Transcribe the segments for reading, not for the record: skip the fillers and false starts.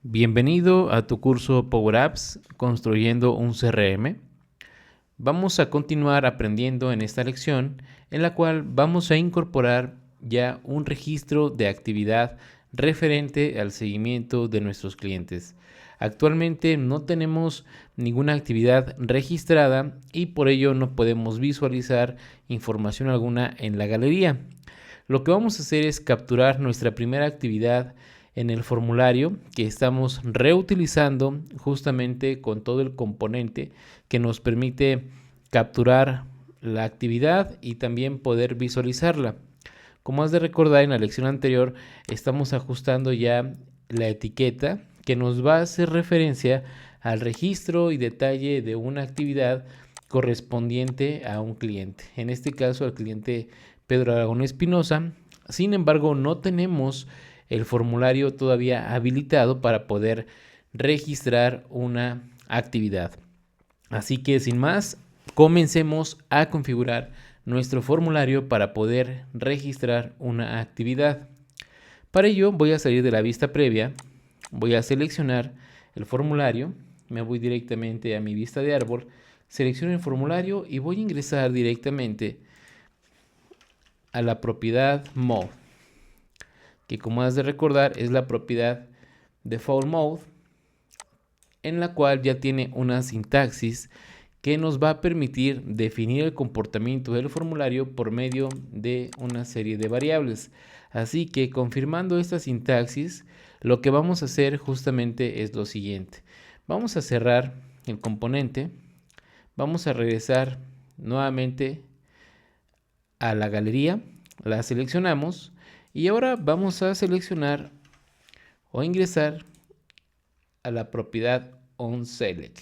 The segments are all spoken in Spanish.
Bienvenido a tu curso Power Apps Construyendo un CRM. Vamos a continuar aprendiendo en esta lección en la cual vamos a incorporar ya un registro de actividad referente al seguimiento de nuestros clientes. Actualmente no tenemos ninguna actividad registrada y por ello no podemos visualizar información alguna en la galería. Lo que vamos a hacer es capturar nuestra primera actividad en el formulario que estamos reutilizando justamente con todo el componente que nos permite capturar la actividad y también poder visualizarla. Como has de recordar, en la lección anterior estamos ajustando ya la etiqueta que nos va a hacer referencia al registro y detalle de una actividad correspondiente a un cliente. En este caso, al cliente Pedro Aragón Espinosa. Sin embargo, no tenemos el formulario todavía habilitado para poder registrar una actividad. Así que sin más, comencemos a configurar nuestro formulario para poder registrar una actividad. Para ello voy a salir de la vista previa, voy a seleccionar el formulario, me voy directamente a mi vista de árbol, selecciono el formulario y voy a ingresar directamente a la propiedad Mode, que como has de recordar es la propiedad Default Mode, en la cual ya tiene una sintaxis que nos va a permitir definir el comportamiento del formulario por medio de una serie de variables. Así que confirmando esta sintaxis, lo que vamos a hacer justamente es lo siguiente. Vamos a cerrar el componente, vamos a regresar nuevamente a la galería, la seleccionamos y ahora vamos a seleccionar o ingresar a la propiedad onSelect.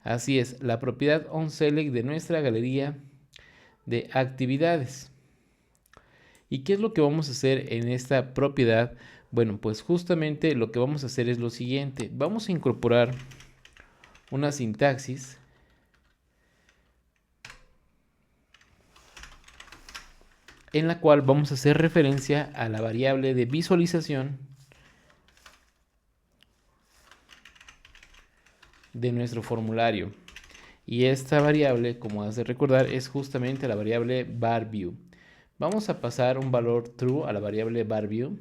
Así es, la propiedad onSelect de nuestra galería de actividades. ¿Y qué es lo que vamos a hacer en esta propiedad? Bueno, pues justamente lo que vamos a hacer es lo siguiente. Vamos a incorporar una sintaxis en la cual vamos a hacer referencia a la variable de visualización de nuestro formulario. Y esta variable, como has de recordar, es justamente la variable varView. Vamos a pasar un valor true a la variable varView.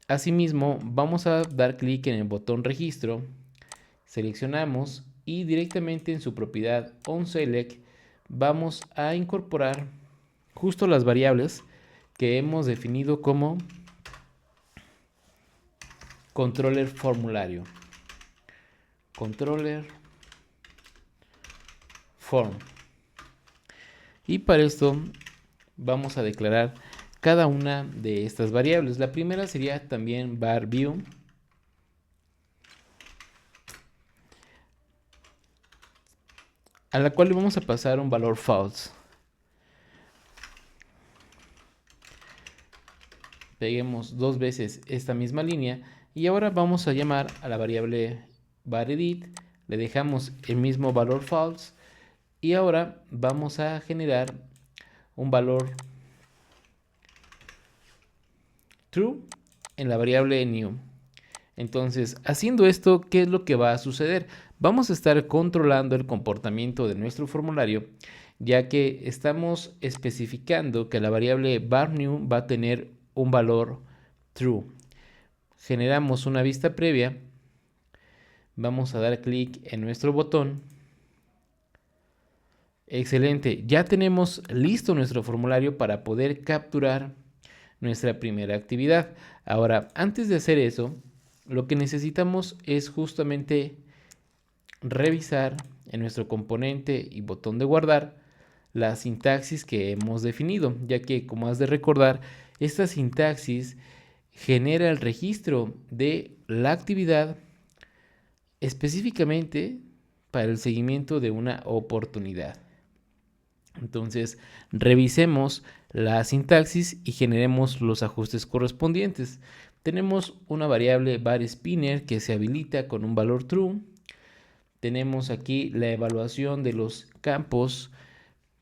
Asimismo, vamos a dar clic en el botón registro, seleccionamos y directamente en su propiedad onSelect vamos a incorporar justo las variables que hemos definido como controller formulario. Controller form. Y para esto vamos a declarar cada una de estas variables. La primera sería también varView, a la cual le vamos a pasar un valor false. Peguemos dos veces esta misma línea y ahora vamos a llamar a la variable varEdit, le dejamos el mismo valor false y ahora vamos a generar un valor true en la variable new. Entonces, haciendo esto, ¿qué es lo que va a suceder? Vamos a estar controlando el comportamiento de nuestro formulario, ya que estamos especificando que la variable varNew va a tener un valor true. Generamos una vista previa, vamos a dar clic en nuestro botón. Excelente, ya tenemos listo nuestro formulario para poder capturar nuestra primera actividad. Ahora, antes de hacer eso, lo que necesitamos es justamente revisar en nuestro componente y botón de guardar la sintaxis que hemos definido, ya que, como has de recordar, esta sintaxis genera el registro de la actividad específicamente para el seguimiento de una oportunidad. Entonces, revisemos la sintaxis y generemos los ajustes correspondientes. Tenemos una variable varSpinner que se habilita con un valor true. Tenemos aquí la evaluación de los campos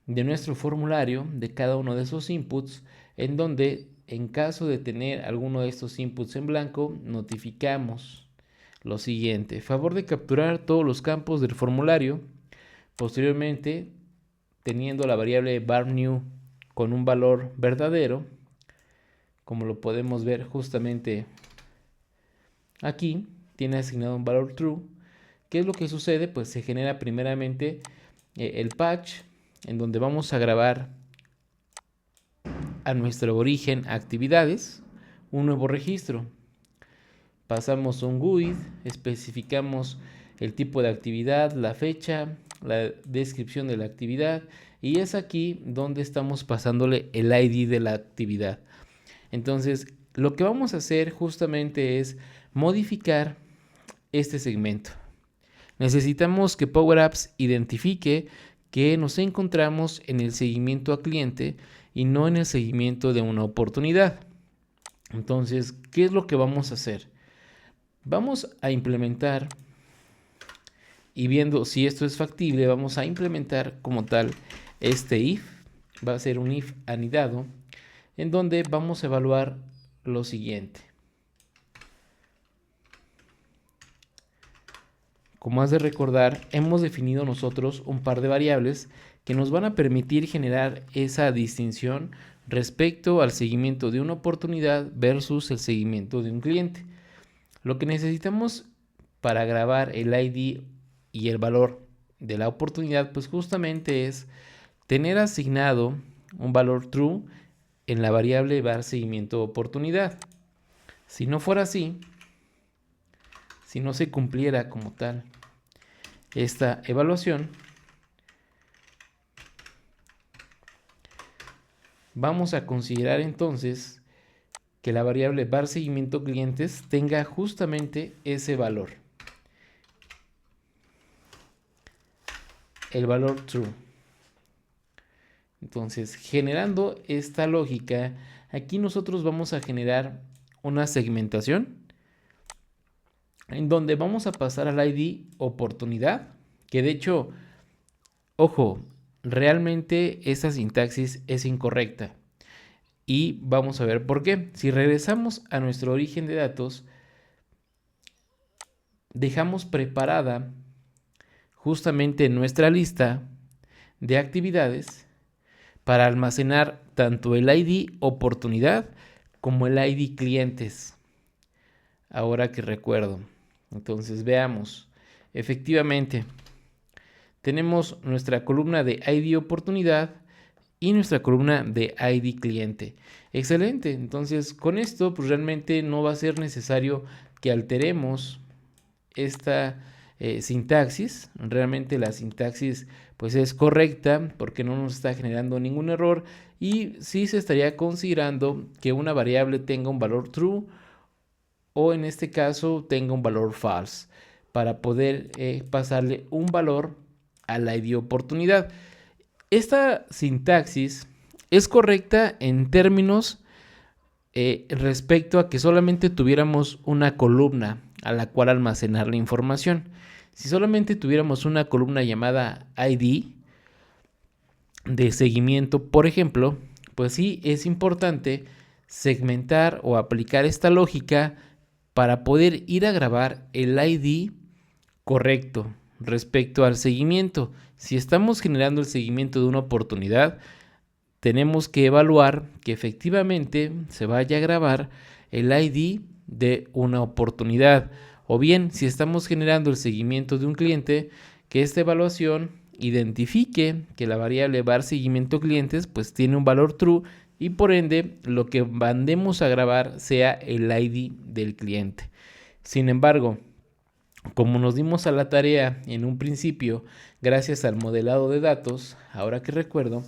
de nuestro formulario, de cada uno de esos inputs, en donde en caso de tener alguno de estos inputs en blanco, notificamos lo siguiente: favor de capturar todos los campos del formulario. Posteriormente, teniendo la variable var_new con un valor verdadero, como lo podemos ver justamente aquí, tiene asignado un valor true. ¿Qué es lo que sucede? Pues se genera primeramente el patch, en donde vamos a grabar a nuestro origen actividades un nuevo registro. Pasamos un GUID, especificamos el tipo de actividad, la fecha, la descripción de la actividad, y es aquí donde estamos pasándole el ID de la actividad. Entonces, lo que vamos a hacer justamente es modificar este segmento. Necesitamos que Power Apps identifique que nos encontramos en el seguimiento a cliente y no en el seguimiento de una oportunidad. Entonces, ¿qué es lo que vamos a hacer? Vamos a implementar, y viendo si esto es factible, vamos a implementar como tal este if. Va a ser un if anidado, en donde vamos a evaluar lo siguiente. Como has de recordar, hemos definido nosotros un par de variables que nos van a permitir generar esa distinción respecto al seguimiento de una oportunidad versus el seguimiento de un cliente. Lo que necesitamos para grabar el ID y el valor de la oportunidad, pues justamente es tener asignado un valor true en la variable var seguimiento oportunidad. Si no fuera así, si no se cumpliera como tal esta evaluación, vamos a considerar entonces que la variable var seguimiento clientes tenga justamente ese valor, el valor true. Entonces, generando esta lógica, aquí nosotros vamos a generar una segmentación en donde vamos a pasar al ID oportunidad, que de hecho, ojo, realmente esta sintaxis es incorrecta. Y vamos a ver por qué. Si regresamos a nuestro origen de datos, dejamos preparada justamente nuestra lista de actividades para almacenar tanto el ID oportunidad como el ID clientes. Ahora que recuerdo. Entonces veamos. Efectivamente, tenemos nuestra columna de ID oportunidad y nuestra columna de ID cliente. Excelente. Entonces con esto pues realmente no va a ser necesario que alteremos esta sintaxis. Realmente la sintaxis pues es correcta porque no nos está generando ningún error, y sí se estaría considerando que una variable tenga un valor true o en este caso tenga un valor false para poder pasarle un valor a la ID oportunidad. Esta sintaxis es correcta en términos respecto a que solamente tuviéramos una columna a la cual almacenar la información. Si solamente tuviéramos una columna llamada ID de seguimiento, por ejemplo, pues sí es importante segmentar o aplicar esta lógica para poder ir a grabar el ID correcto respecto al seguimiento. Si estamos generando el seguimiento de una oportunidad, tenemos que evaluar que efectivamente se vaya a grabar el ID de una oportunidad. O bien, si estamos generando el seguimiento de un cliente, que esta evaluación identifique que la variable var seguimiento clientes pues tiene un valor true, y por ende lo que mandemos a grabar sea el ID del cliente. Sin embargo, como nos dimos a la tarea en un principio, gracias al modelado de datos, ahora que recuerdo,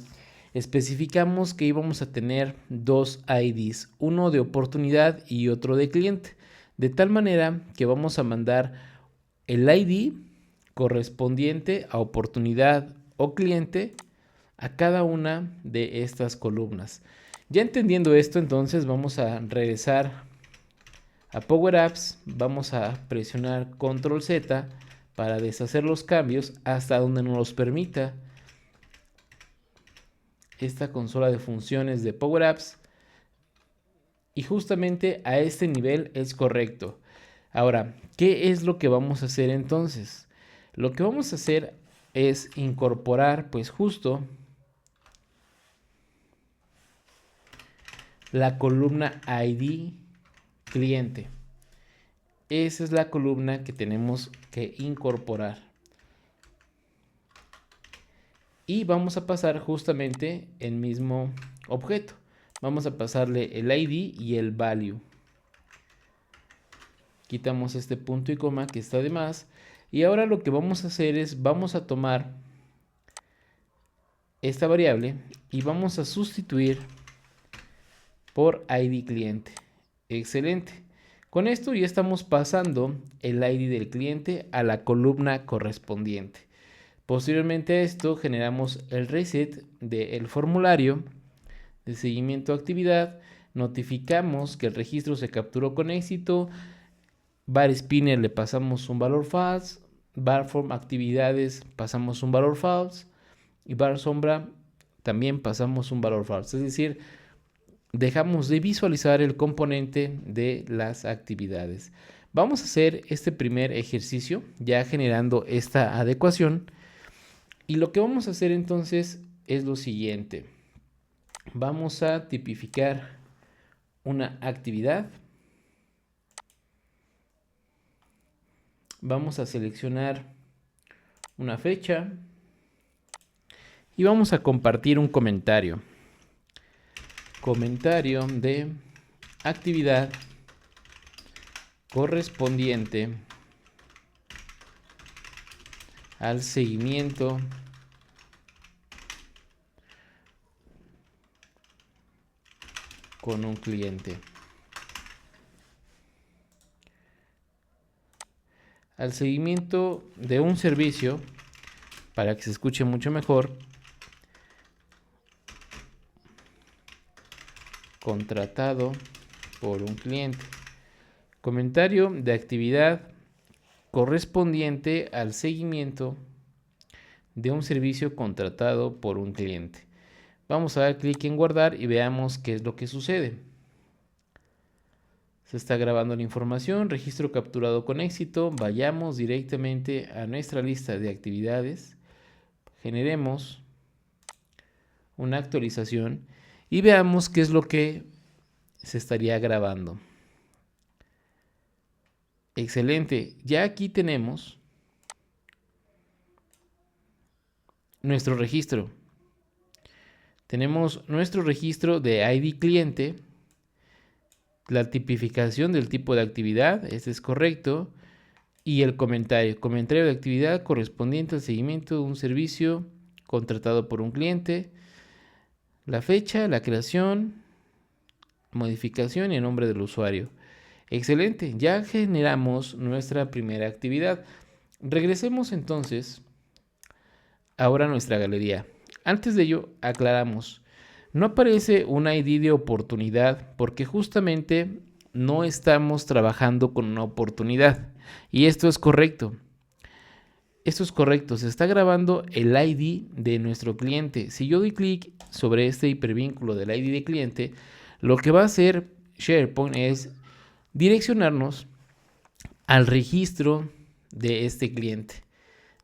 especificamos que íbamos a tener dos IDs, uno de oportunidad y otro de cliente, de tal manera que vamos a mandar el ID correspondiente a oportunidad o cliente a cada una de estas columnas. Ya entendiendo esto, entonces vamos a regresar a Power Apps, vamos a presionar Control Z para deshacer los cambios hasta donde nos los permita esta consola de funciones de Power Apps. Y justamente a este nivel es correcto. Ahora, ¿qué es lo que vamos a hacer entonces? Lo que vamos a hacer es incorporar pues justo la columna ID cliente. Esa es la columna que tenemos que incorporar. Y vamos a pasar justamente el mismo objeto. Vamos a pasarle el ID y el value. Quitamos este punto y coma que está de más. Y ahora lo que vamos a hacer es, vamos a tomar esta variable y vamos a sustituir por ID cliente. Excelente. Con esto ya estamos pasando el ID del cliente a la columna correspondiente. Posteriormente a esto generamos el reset del formulario de seguimiento de actividad. Notificamos que el registro se capturó con éxito. Bar spinner le pasamos un valor false. Bar form actividades pasamos un valor false. Y bar sombra también pasamos un valor false. Es decir, dejamos de visualizar el componente de las actividades. Vamos a hacer este primer ejercicio ya generando esta adecuación. Y lo que vamos a hacer entonces es lo siguiente. Vamos a tipificar una actividad. Vamos a seleccionar una fecha. Y vamos a compartir un comentario. Comentario de actividad correspondiente al seguimiento con un cliente. Al seguimiento de un servicio, para que se escuche mucho mejor, contratado por un cliente. Comentario de actividad correspondiente al seguimiento de un servicio contratado por un cliente. Vamos a dar clic en guardar y veamos qué es lo que sucede. Se está grabando la información, registro capturado con éxito. Vayamos directamente a nuestra lista de actividades. Generemos una actualización y veamos qué es lo que se estaría grabando. Excelente, ya aquí tenemos nuestro registro. Tenemos nuestro registro de ID cliente, la tipificación del tipo de actividad, este es correcto, y el comentario de actividad correspondiente al seguimiento de un servicio contratado por un cliente, la fecha, la creación, modificación y el nombre del usuario. Excelente, ya generamos nuestra primera actividad. Regresemos entonces ahora a nuestra galería. Antes de ello, aclaramos, no aparece un ID de oportunidad porque justamente no estamos trabajando con una oportunidad. Y esto es correcto. Esto es correcto, se está grabando el ID de nuestro cliente. Si yo doy clic sobre este hipervínculo del ID de cliente, lo que va a hacer SharePoint es direccionarnos al registro de este cliente.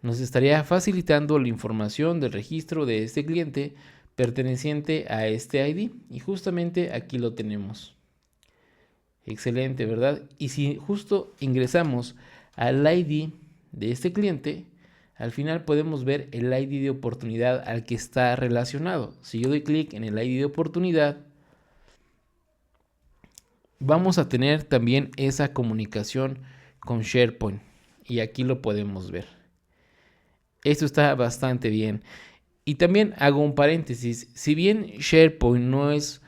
Nos estaría facilitando la información del registro de este cliente perteneciente a este ID. Y justamente aquí lo tenemos. Excelente, ¿verdad? Y si justo ingresamos al ID de este cliente, al final podemos ver el ID de oportunidad al que está relacionado. Si yo doy clic en el ID de oportunidad, vamos a tener también esa comunicación con SharePoint. Y aquí lo podemos ver. Esto está bastante bien. Y también hago un paréntesis. Si bien SharePoint no es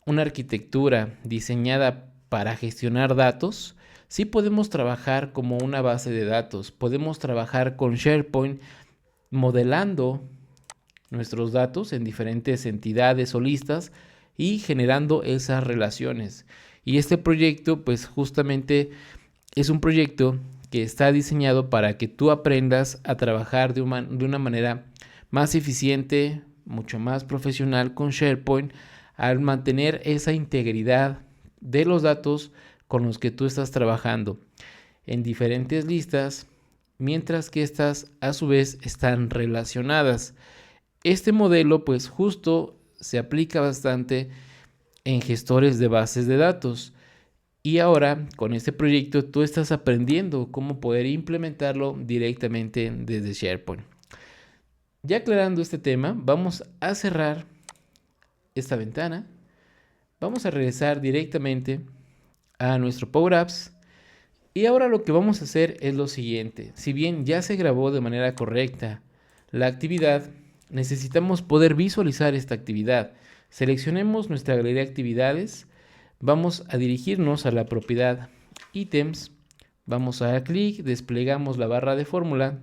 una arquitectura diseñada para gestionar datos, sí podemos trabajar como una base de datos. Podemos trabajar con SharePoint modelando nuestros datos en diferentes entidades o listas y generando esas relaciones. Y este proyecto, pues justamente es un proyecto que está diseñado para que tú aprendas a trabajar de una manera más eficiente, mucho más profesional con SharePoint, al mantener esa integridad de los datos con los que tú estás trabajando en diferentes listas, mientras que estas a su vez están relacionadas. Este modelo pues justo se aplica bastante en gestores de bases de datos. Y ahora con este proyecto tú estás aprendiendo cómo poder implementarlo directamente desde SharePoint. Ya aclarando este tema, vamos a cerrar esta ventana. Vamos a regresar directamente a nuestro Power Apps. Y ahora lo que vamos a hacer es lo siguiente. Si bien ya se grabó de manera correcta la actividad, necesitamos poder visualizar esta actividad. Seleccionemos nuestra galería de actividades. Vamos a dirigirnos a la propiedad ítems, vamos a dar clic, desplegamos la barra de fórmula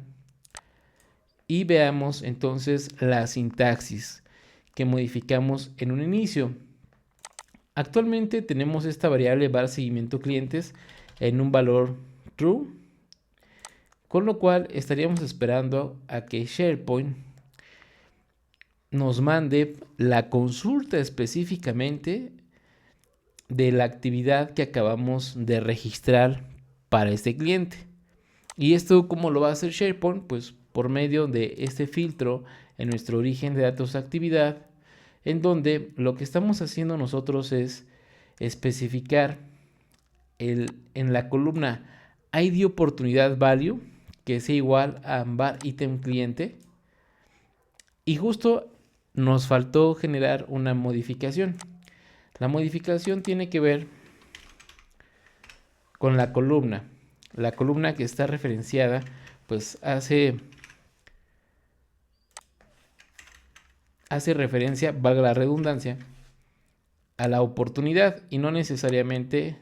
y veamos entonces la sintaxis que modificamos en un inicio. Actualmente tenemos esta variable var seguimiento clientes en un valor true, con lo cual estaríamos esperando a que SharePoint nos mande la consulta específicamente de la actividad que acabamos de registrar para este cliente. ¿Y esto cómo lo va a hacer SharePoint? Pues por medio de este filtro en nuestro origen de datos actividad, en donde lo que estamos haciendo nosotros es especificar en la columna ID oportunidad value, que sea igual a var item cliente, y justo nos faltó generar una modificación. La modificación tiene que ver con la columna. La columna que está referenciada, pues hace referencia, valga la redundancia, a la oportunidad y no necesariamente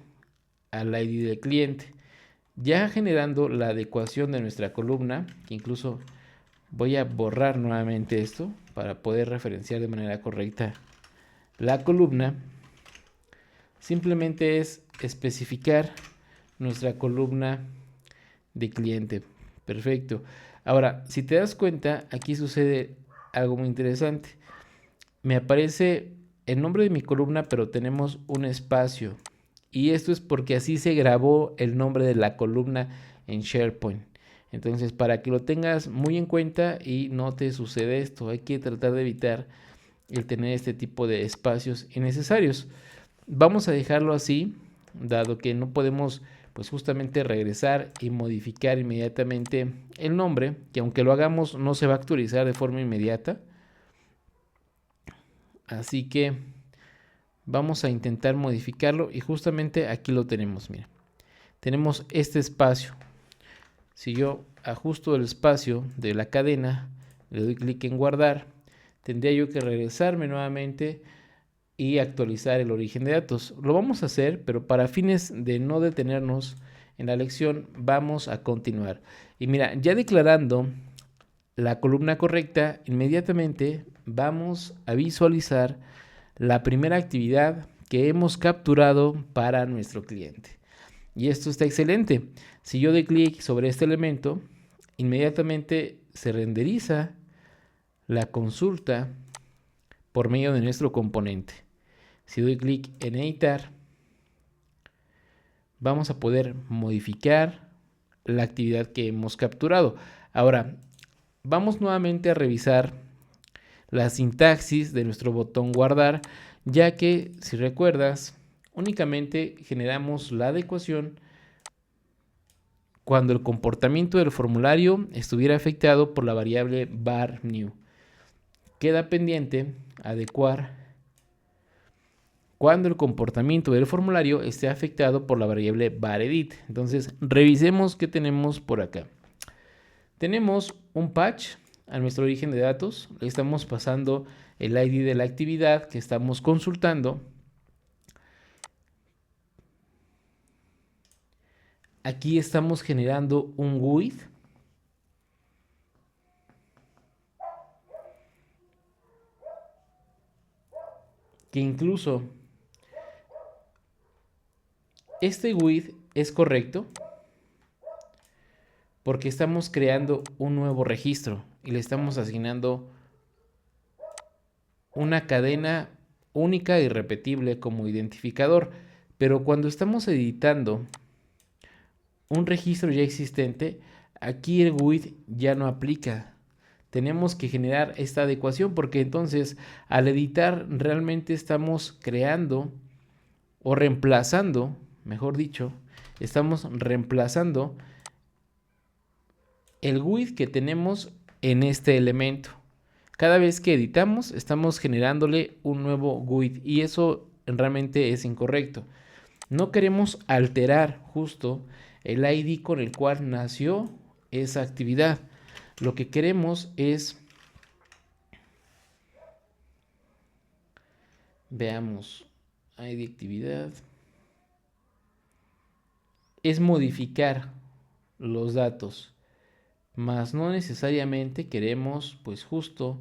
al ID del cliente. Ya generando la adecuación de nuestra columna, que incluso voy a borrar nuevamente esto para poder referenciar de manera correcta la columna. Simplemente es especificar nuestra columna de cliente. Perfecto. Ahora, si te das cuenta, aquí sucede algo muy interesante. Me aparece el nombre de mi columna, pero tenemos un espacio. Y esto es porque así se grabó el nombre de la columna en SharePoint. Entonces, para que lo tengas muy en cuenta y no te sucede esto, hay que tratar de evitar el tener este tipo de espacios innecesarios. Vamos a dejarlo así, dado que no podemos pues justamente regresar y modificar inmediatamente el nombre, que aunque lo hagamos no se va a actualizar de forma inmediata. Así que vamos a intentar modificarlo y justamente aquí lo tenemos, mira. Tenemos este espacio. Si yo ajusto el espacio de la cadena, le doy clic en guardar, tendría yo que regresarme nuevamente y actualizar el origen de datos. Lo vamos a hacer, pero para fines de no detenernos en la lección, vamos a continuar. Y mira, ya declarando la columna correcta, inmediatamente vamos a visualizar la primera actividad que hemos capturado para nuestro cliente. Y esto está excelente. Si yo doy clic sobre este elemento, inmediatamente se renderiza la consulta por medio de nuestro componente. Si doy clic en editar, vamos a poder modificar la actividad que hemos capturado. Ahora, vamos nuevamente a revisar la sintaxis de nuestro botón guardar, ya que, si recuerdas, únicamente generamos la adecuación cuando el comportamiento del formulario estuviera afectado por la variable var new. Queda pendiente adecuar cuando el comportamiento del formulario esté afectado por la variable var_edit. Entonces, revisemos qué tenemos por acá. Tenemos un patch a nuestro origen de datos. Le estamos pasando el ID de la actividad que estamos consultando. Aquí estamos generando un GUID. Que incluso este GUID es correcto porque estamos creando un nuevo registro y le estamos asignando una cadena única y repetible como identificador. Pero cuando estamos editando un registro ya existente, aquí el GUID ya no aplica. Tenemos que generar esta adecuación porque entonces al editar realmente estamos creando o reemplazando, mejor dicho, estamos reemplazando el GUID que tenemos en este elemento. Cada vez que editamos estamos generándole un nuevo GUID y eso realmente es incorrecto. No queremos alterar justo el ID con el cual nació esa actividad. Lo que queremos es, veamos, ID actividad, es modificar los datos, mas no necesariamente queremos pues justo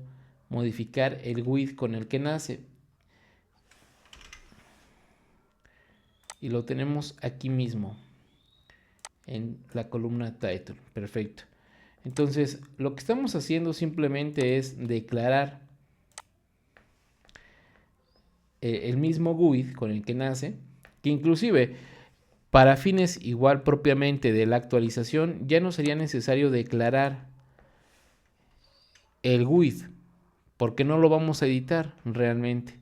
modificar el GUID con el que nace. Y lo tenemos aquí mismo en la columna title. Perfecto. Entonces lo que estamos haciendo simplemente es declarar el mismo GUID con el que nace, que inclusive para fines igual propiamente de la actualización ya no sería necesario declarar el GUID porque no lo vamos a editar realmente.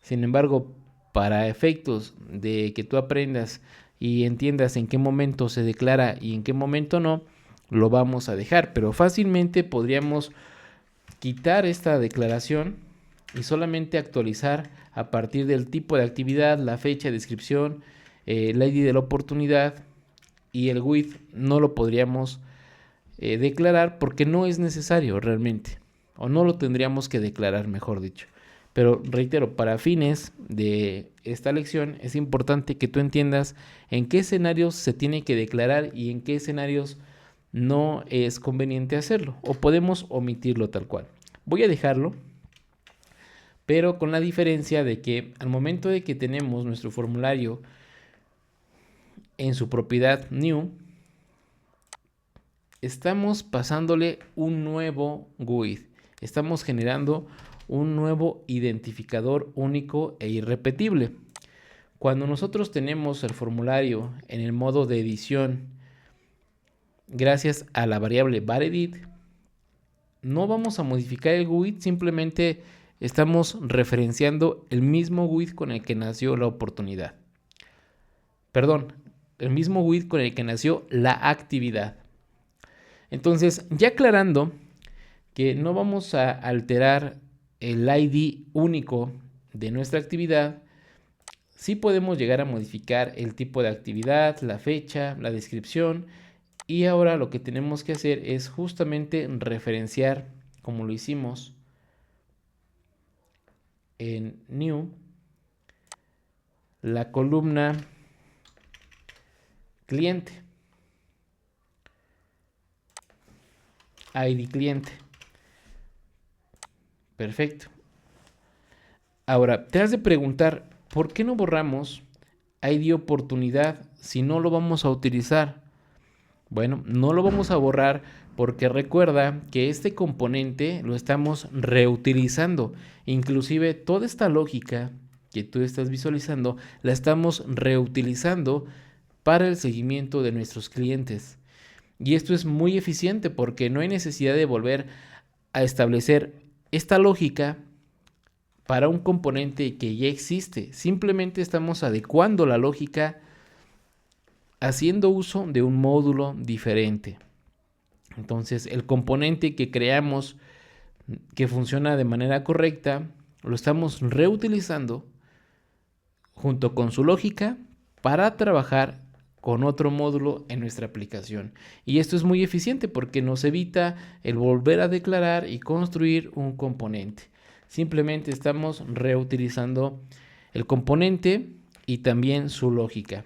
Sin embargo, para efectos de que tú aprendas y entiendas en qué momento se declara y en qué momento no, lo vamos a dejar, pero fácilmente podríamos quitar esta declaración y solamente actualizar a partir del tipo de actividad, la fecha, descripción, el ID de la oportunidad y el GUID no lo podríamos declarar porque no es necesario realmente, o no lo tendríamos que declarar, mejor dicho. Pero reitero, para fines de esta lección es importante que tú entiendas en qué escenarios se tiene que declarar y en qué escenarios no es conveniente hacerlo o podemos omitirlo tal cual. Voy a dejarlo, pero con la diferencia de que al momento de que tenemos nuestro formulario en su propiedad new, estamos pasándole un nuevo GUID. Estamos generando un nuevo identificador único e irrepetible. Cuando nosotros tenemos el formulario en el modo de edición, gracias a la variable varEdit, no vamos a modificar el GUID, simplemente estamos referenciando el mismo GUID con el que nació la oportunidad. Perdón, el mismo GUID con el que nació la actividad. Entonces, ya aclarando que no vamos a alterar el ID único de nuestra actividad, sí podemos llegar a modificar el tipo de actividad, la fecha, la descripción, y ahora lo que tenemos que hacer es justamente referenciar, como lo hicimos en New, la columna cliente, ID cliente. Perfecto. Ahora, te has de preguntar, ¿por qué no borramos ID oportunidad si no lo vamos a utilizar? Bueno, no lo vamos a borrar porque recuerda que este componente lo estamos reutilizando. Inclusive toda esta lógica que tú estás visualizando la estamos reutilizando para el seguimiento de nuestros clientes. Y esto es muy eficiente porque no hay necesidad de volver a establecer esta lógica para un componente que ya existe. Simplemente estamos adecuando la lógica haciendo uso de un módulo diferente. Entonces, el componente que creamos que funciona de manera correcta, lo estamos reutilizando junto con su lógica para trabajar con otro módulo en nuestra aplicación. Y esto es muy eficiente porque nos evita el volver a declarar y construir un componente. Simplemente estamos reutilizando el componente y también su lógica.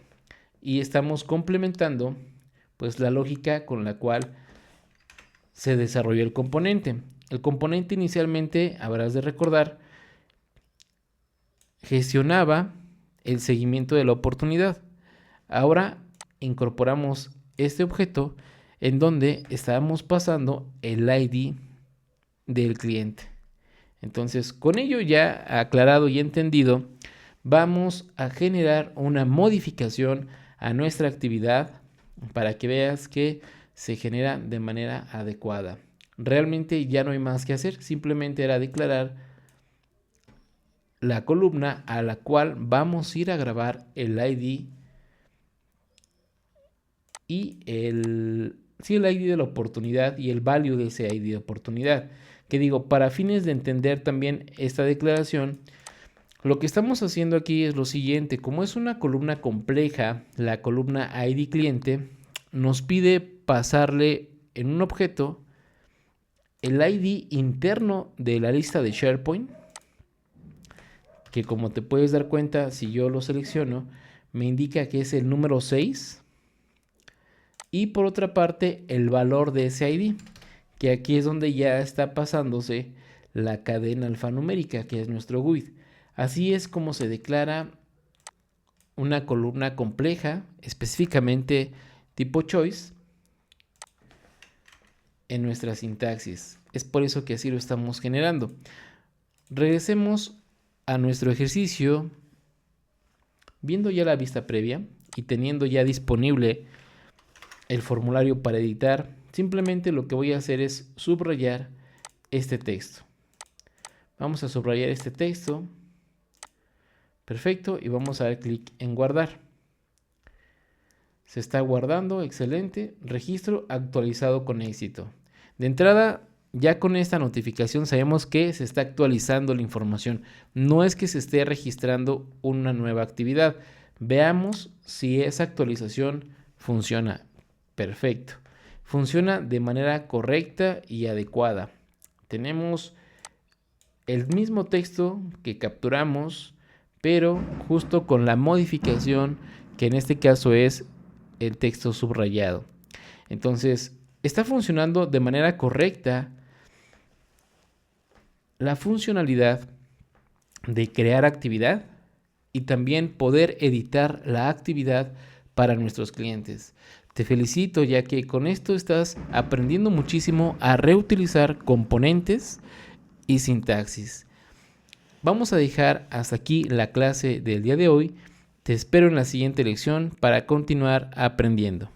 Y estamos complementando pues la lógica con la cual se desarrolló el componente. El componente inicialmente, habrás de recordar, gestionaba el seguimiento de la oportunidad. Ahora incorporamos este objeto en donde estábamos pasando el ID del cliente. Entonces, con ello ya aclarado y entendido, vamos a generar una modificación a nuestra actividad para que veas que se genera de manera adecuada. Realmente ya no hay más que hacer, simplemente era declarar la columna a la cual vamos a ir a grabar el ID y el ID de la oportunidad y el value de ese ID de oportunidad. Que digo, para fines de entender también esta declaración, lo que estamos haciendo aquí es lo siguiente. Como es una columna compleja, la columna ID cliente nos pide pasarle en un objeto el ID interno de la lista de SharePoint, que como te puedes dar cuenta, si yo lo selecciono, me indica que es el número 6. Y por otra parte, el valor de ese ID, que aquí es donde ya está pasándose la cadena alfanumérica, que es nuestro GUID. Así es como se declara una columna compleja, específicamente tipo choice, en nuestra sintaxis. Es por eso que así lo estamos generando. Regresemos a nuestro ejercicio, viendo ya la vista previa y teniendo ya disponible el formulario para editar. Simplemente lo que voy a hacer es subrayar este texto. Vamos a subrayar este texto. Perfecto, y vamos a dar clic en guardar. Se está guardando, excelente. Registro actualizado con éxito. De entrada, ya con esta notificación sabemos que se está actualizando la información. No es que se esté registrando una nueva actividad. Veamos si esa actualización funciona. Perfecto. Funciona de manera correcta y adecuada. Tenemos el mismo texto que capturamos, pero justo con la modificación que en este caso es el texto subrayado. Entonces, está funcionando de manera correcta la funcionalidad de crear actividad y también poder editar la actividad para nuestros clientes. Te felicito, ya que con esto estás aprendiendo muchísimo a reutilizar componentes y sintaxis. Vamos a dejar hasta aquí la clase del día de hoy. Te espero en la siguiente lección para continuar aprendiendo.